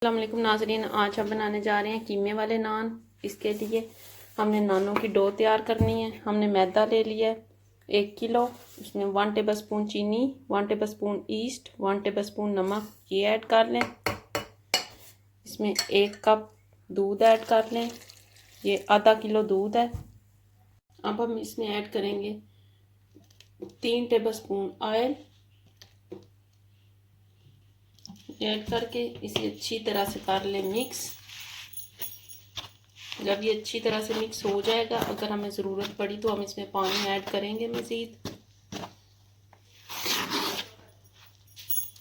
अस्सलाम वालेकुम नाज़रीन, आज हम बनाने जा रहे हैं कीमे वाले नान। इसके लिए हमने नानों की डो तैयार करनी है। हमने मैदा ले लिया है 1 किलो। इसमें 1 टेबल स्पून चीनी, 1 table spoon east, 1 table spoon नमक ये ऐड कर लें। इसमें 1 कप दूध ऐड कर लें, ये आधा किलो दूध है। अब हम इसमें ऐड करेंगे 3 टेबल स्पून ऑयल ऐड करके इसे अच्छी तरह से कर ले मिक्स। जब ये अच्छी तरह से मिक्स हो जाएगा, अगर हमें ज़रूरत पड़ी तो हम इसमें पानी ऐड करेंगे मज़ीद।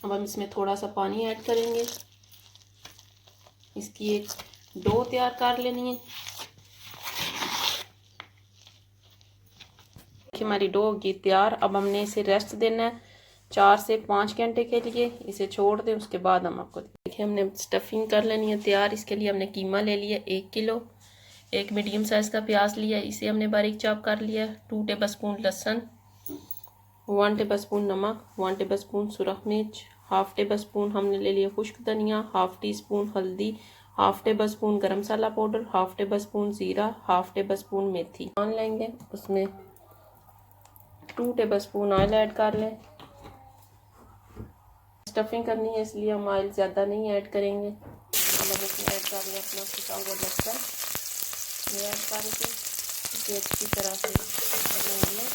अब हम इसमें थोड़ा सा पानी ऐड करेंगे, इसकी एक डो तैयार कर लेनी है। देखिए हमारी डो होगी तैयार। अब हमने इसे रेस्ट देना है 4 से 5 घंटे के लिए। इसे छोड़ दें, उसके बाद हम आपको देखिए हमने स्टफिंग कर लेनी है तैयार। इसके लिए हमने कीमा ले लिया 1 किलो, एक मीडियम साइज़ का प्याज लिया, इसे हमने बारीक चॉप कर लिया। 2 टेबल स्पून लहसुन, 1 टेबल स्पून नमक, 1 टेबल स्पून सुरख मिर्च, हाफ टेबल स्पून हमने ले लिया खुश्क धनिया, हाफ टी स्पून हल्दी, हाफ टेबल स्पून गरम मसाला पाउडर, हाफ टेबल स्पून ज़ीरा, हाफ टेबल स्पून मेथी। पान लेंगे, उसमें 2 टेबल स्पून ऑयल ऐड कर लें। स्टफिंग करनी है इसलिए हम ऑयल ज़्यादा नहीं ऐड करेंगे। अब हम इसमें ऐड कर लें अपना सूखा हुआ लहसुन, ये ऐड करके इसे अच्छी तरह से भून लें।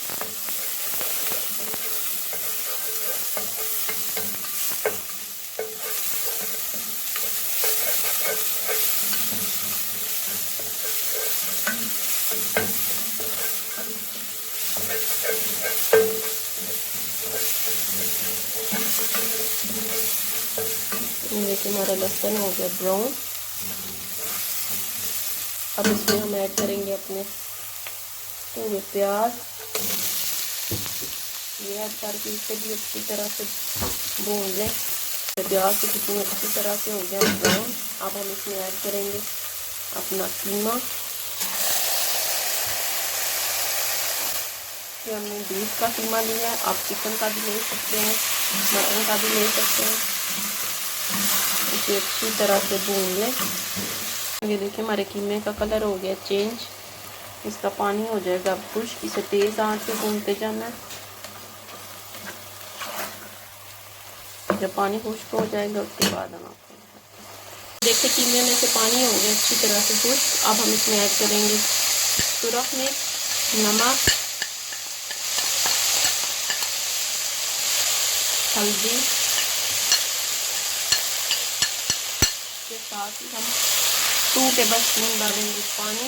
देखिए हमारा लहसुन हो गया ब्राउन। अब इसमें हम ऐड करेंगे अपने पूरे प्याज, ये ऐड करके इसे भी अच्छी तरह से भून लें। प्याज से कितनी अच्छी तरह से हो गया ब्राउन। अब हम इसमें ऐड करेंगे अपना कीमा। ये हमने बीफ का कीमा लिया है, आप चिकन का भी ले सकते हैं, मटन का भी ले सकते हैं। इसे अच्छी तरह से भून लें। ये देखिए हमारे कीमे का कलर हो गया चेंज, इसका पानी हो जाएगा खुश्क। इसे तेज़ आंच पे भूनते जाना है। जब पानी खुश्क हो जाएगा उसके बाद हम आपको देखिए कीमे में से पानी हो गया अच्छी तरह से खुश्क। अब हम इसमें ऐड करेंगे सुरख मिर्च, नमक, हल्दी के साथ ही हम 2 टेबल स्पून डालेंगे पानी।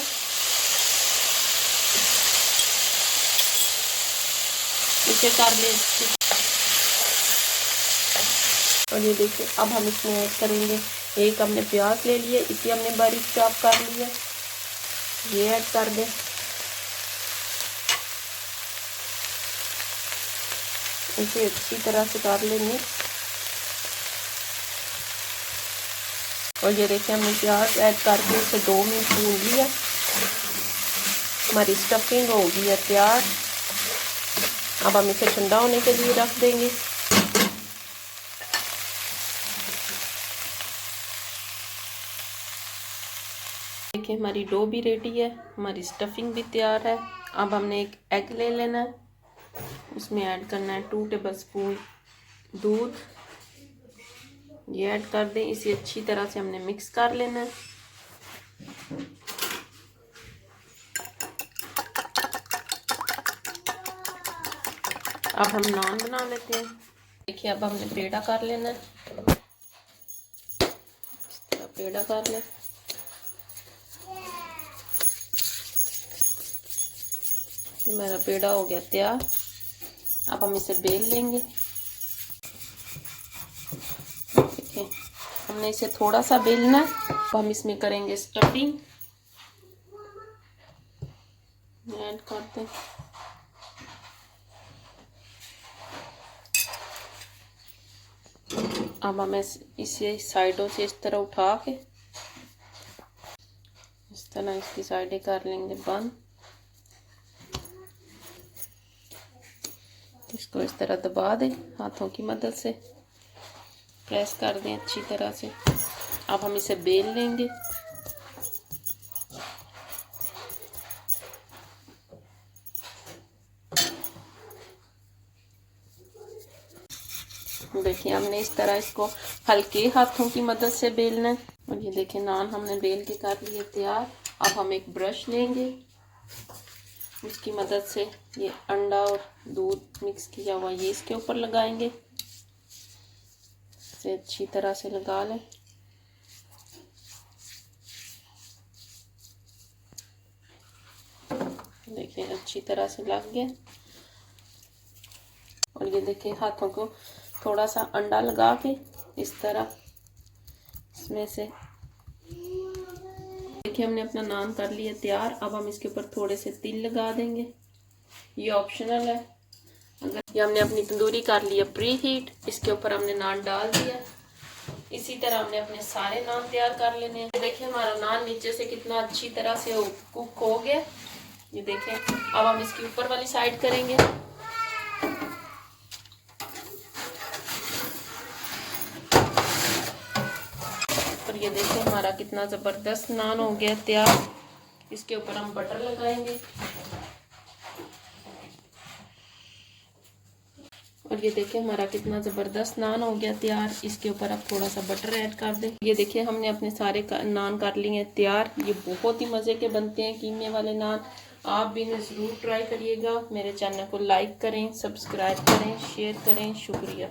इसे कर ले। और ये देखिए अब हम इसमें ऐड करेंगे, एक हमने प्याज ले लिए, इसे हमने बारीक चॉप कर लिया, ये ऐड कर दें। इसे अच्छी तरह से कर लें मिक्स। और ये देखिए हमने प्याज ऐड करके इसे 2 मिनट भून लिया। हमारी स्टफिंग हो गई है तैयार। अब हम इसे ठंडा होने के लिए रख देंगे। देखिए हमारी डो भी रेडी है, हमारी स्टफिंग भी तैयार है। अब हमने एक एग ले लेना है, उसमें ऐड करना है 2 टेबल स्पून दूध, ये ऐड कर दें। इसे अच्छी तरह से हमने मिक्स कर लेना है। अब हम नान बना लेते हैं। देखिए अब हमने पेड़ा कर लेना है, इस तरह पेड़ा कर लें। मेरा पेड़ा हो गया तैयार। अब हम इसे बेल लेंगे। देखिए हमने इसे थोड़ा सा बेलना है। तो हम इसमें करेंगे स्टफिंग, ऐड करते हैं। अब हमें इसे साइडों से इस तरह उठा के इस तरह इसकी साइडें कर लेंगे बंद। इसको इस तरह दबा दें, हाथों की मदद से प्रेस कर दें अच्छी तरह से। अब हम इसे बेल लेंगे। देखिए हमने इस तरह इसको हल्के हाथों की मदद से बेलना है। और ये देखिए नान हमने बेल के कर लिए तैयार। अब हम एक ब्रश लेंगे, उसकी मदद से ये अंडा और दूध मिक्स किया हुआ ये इसके ऊपर लगाएंगे। इसे अच्छी तरह से लगा लें। देखिए अच्छी तरह से लग गया। और ये देखिए हाथों को थोड़ा सा अंडा लगा के इस तरह इसमें से देखिए हमने अपना नान कर लिया तैयार। अब हम इसके ऊपर थोड़े से तिल लगा देंगे, ये ऑप्शनल है। अगर ये हमने अपनी तंदूरी कर लिया प्री हीट, इसके ऊपर हमने नान डाल दिया। इसी तरह हमने अपने सारे नान तैयार कर लेने हैं। देखिए हमारा नान नीचे से कितना अच्छी तरह से कुक हो गया। ये देखें। अब हम इसकी ऊपर वाली साइड करेंगे। और ये देखिए हमारा कितना ज़बरदस्त नान हो गया तैयार। इसके ऊपर हम बटर लगाएंगे। और ये देखिए हमारा कितना ज़बरदस्त नान हो गया तैयार। इसके ऊपर आप थोड़ा सा बटर ऐड कर दें। ये देखिए हमने अपने सारे नान कर लिए हैं तैयार। ये बहुत ही मज़े के बनते हैं कीमे वाले नान। आप भी इन्हें ज़रूर ट्राई करिएगा। मेरे चैनल को लाइक करें, सब्सक्राइब करें, शेयर करें। शुक्रिया।